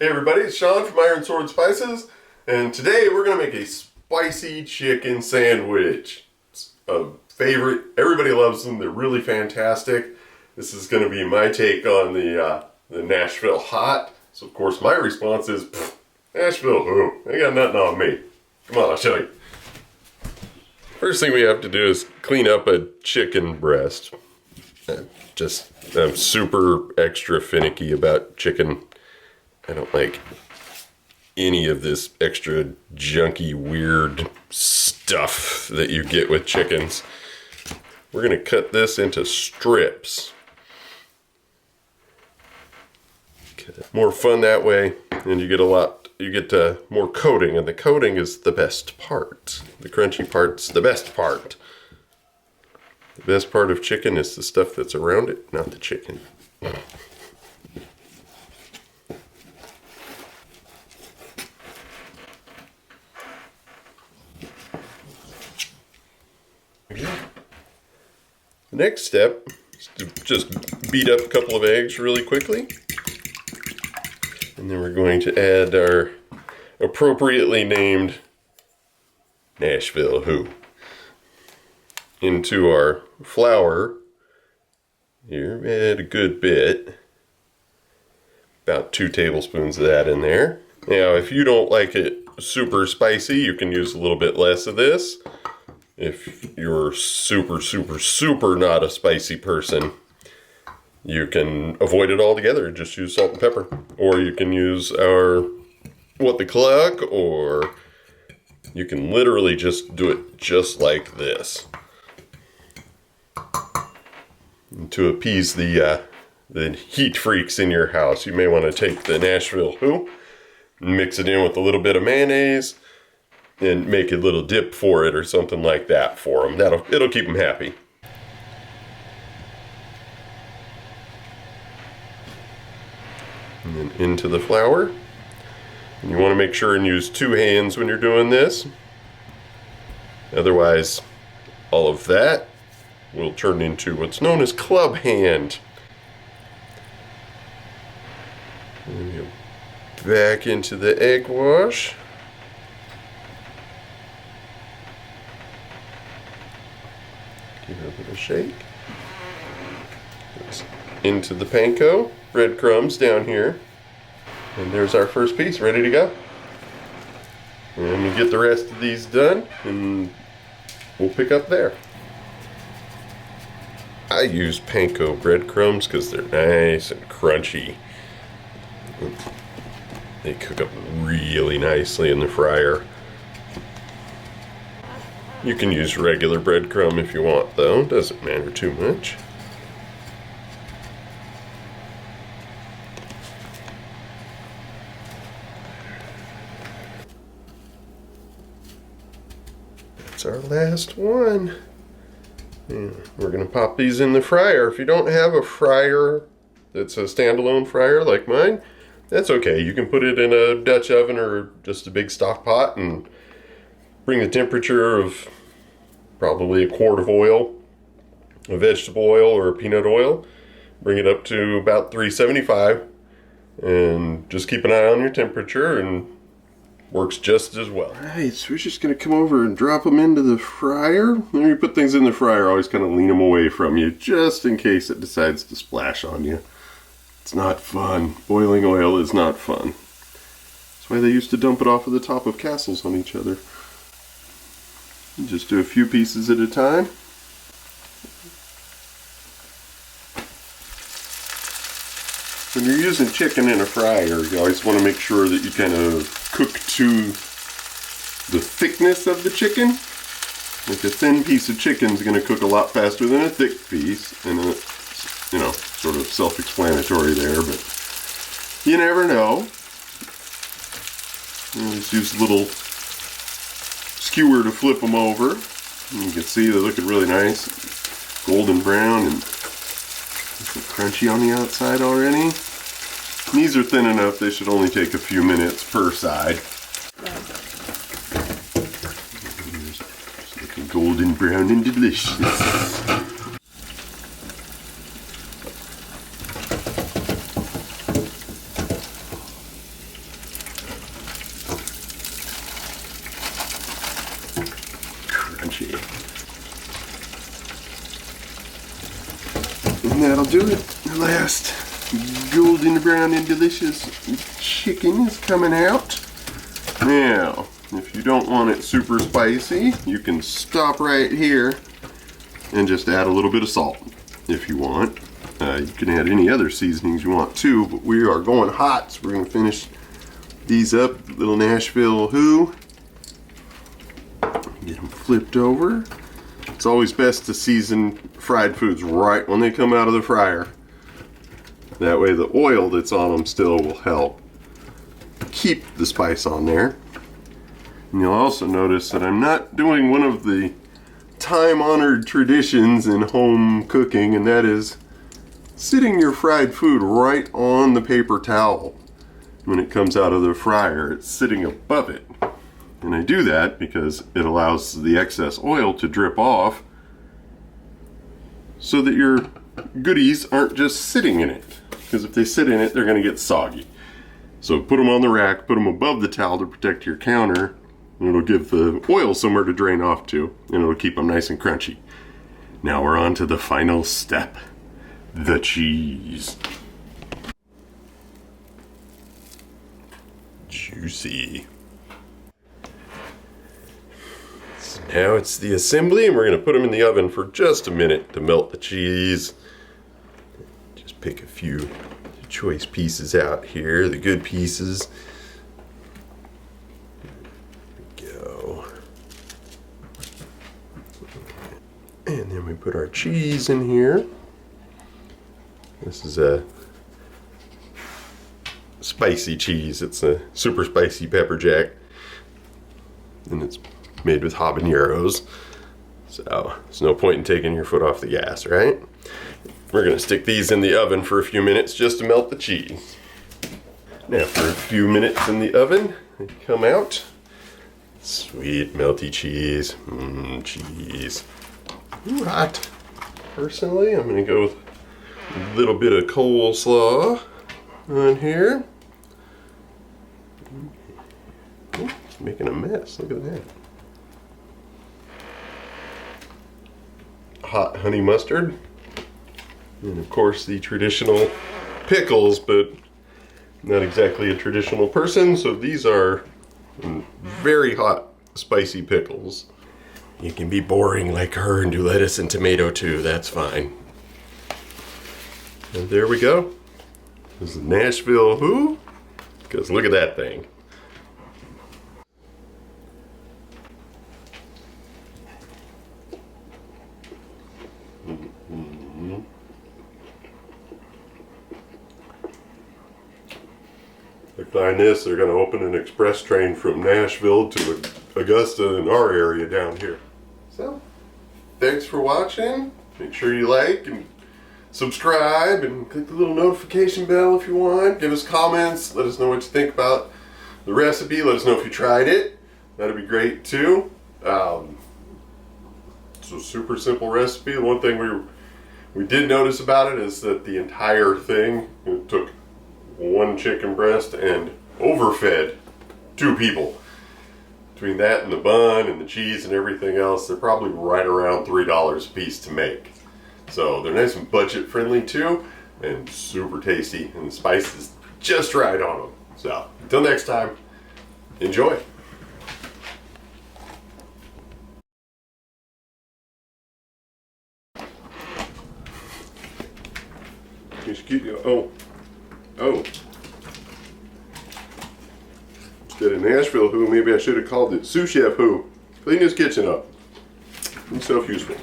Hey everybody, it's Sean from IronSword Spices, and today we're going to make a spicy chicken sandwich. It's a favorite. Everybody loves them. They're really fantastic. This is going to be my take on the Nashville Hot. So of course my response is, Nashville who? They got nothing on me. Come on, I'll show you. First thing we have to do is clean up a chicken breast. I'm super extra finicky about chicken. I don't like any of this extra junky, weird stuff that you get with chickens. We're gonna cut this into strips. More fun that way, and you get more coating, and the coating is the best part. The crunchy part's the best part. The best part of chicken is the stuff that's around it, not the chicken. The next step is to just beat up a couple of eggs really quickly. And then we're going to add our appropriately named Nashville Who into our flour. Here, add a good bit. About 2 tablespoons of that in there. Now, if you don't like it super spicy, you can use a little bit less of this. If you're super not a spicy person, you can avoid it altogether. Just use salt and pepper. Or you can use our What the Cluck, or you can literally just do it just like this. And to appease the heat freaks in your house, you may want to take the Nashville Who, mix it in with a little bit of mayonnaise, and make a little dip for it or something like that for them. It'll keep them happy. And then into the flour. And you want to make sure and use 2 hands when you're doing this. Otherwise, all of that will turn into what's known as club hand. And you go back into the egg wash. Give it a little shake. Into the panko. Breadcrumbs down here. And there's our first piece ready to go. And we get the rest of these done and we'll pick up there. I use panko breadcrumbs because they're nice and crunchy. They cook up really nicely in the fryer. You can use regular breadcrumb if you want though, doesn't matter too much. That's our last one. And we're gonna pop these in the fryer. If you don't have a fryer that's a standalone fryer like mine, that's okay. You can put it in a Dutch oven or just a big stock pot and bring the temperature of probably a quart of oil, a vegetable oil or a peanut oil. Bring it up to about 375 and just keep an eye on your temperature and works just as well. Alright, so we're just going to come over and drop them into the fryer. When you put things in the fryer, always kind of lean them away from you just in case it decides to splash on you. It's not fun. Boiling oil is not fun. That's why they used to dump it off of the top of castles on each other. Just do a few pieces at a time. When you're using chicken in a fryer, you always want to make sure that you kind of cook to the thickness of the chicken. Like a thin piece of chicken is going to cook a lot faster than a thick piece, and it's, you know, sort of self-explanatory there, but you never know. Just use a little skewer to flip them over. And you can see they're looking really nice, golden brown and crunchy on the outside already. And these are thin enough, they should only take a few minutes per side. It's looking golden brown and delicious. that'll do it. The last golden brown and delicious chicken is coming out. Now, if you don't want it super spicy, you can stop right here and just add a little bit of salt if you want. You can add any other seasonings you want too, but we are going hot, so we're going to finish these up. Little Nashville Who. Get them flipped over. It's always best to season fried foods right when they come out of the fryer. That way the oil that's on them still will help keep the spice on there. And you'll also notice that I'm not doing one of the time-honored traditions in home cooking, and that is sitting your fried food right on the paper towel when it comes out of the fryer. It's sitting above it. And I do that because it allows the excess oil to drip off so that your goodies aren't just sitting in it. Because if they sit in it, they're going to get soggy. So put them on the rack, put them above the towel to protect your counter, and it'll give the oil somewhere to drain off to, and it'll keep them nice and crunchy. Now we're on to the final step, the cheese. Juicy. Now it's the assembly, and we're going to put them in the oven for just a minute to melt the cheese. Just pick a few choice pieces out here, the good pieces. There we go. And then we put our cheese in here. This is a spicy cheese. It's a super spicy pepper jack. And it's made with habaneros, so there's no point in taking your foot off the gas, right? We're gonna stick these in the oven for a few minutes just to melt the cheese. Now for a few minutes in the oven, they come out. Sweet melty cheese, cheese. Ooh, hot. Personally, I'm gonna go with a little bit of coleslaw on here. Ooh, it's making a mess, look at that. Hot honey mustard, and of course the traditional pickles, but not exactly a traditional person, so these are very hot spicy pickles. You can be boring like her and do lettuce and tomato too, that's fine. And there we go. This is Nashville Who? Because look at that thing. They find this, they're going to open an express train from Nashville to Augusta in our area down here. So, thanks for watching. Make sure you like and subscribe and click the little notification bell if you want. Give us comments. Let us know what you think about the recipe. Let us know if you tried it. That'd be great too. It's a super simple recipe. The one thing we did notice about it is that the entire thing, it took one chicken breast and overfed 2 people. Between that and the bun and the cheese and everything else, they're probably right around $3 a piece to make. So they're nice and budget friendly too, and super tasty, and the spice is just right on them. So until next time, enjoy. Oh. Instead of Nashville Who, maybe I should have called it Sous Chef Who. Clean his kitchen up. Be self-useful.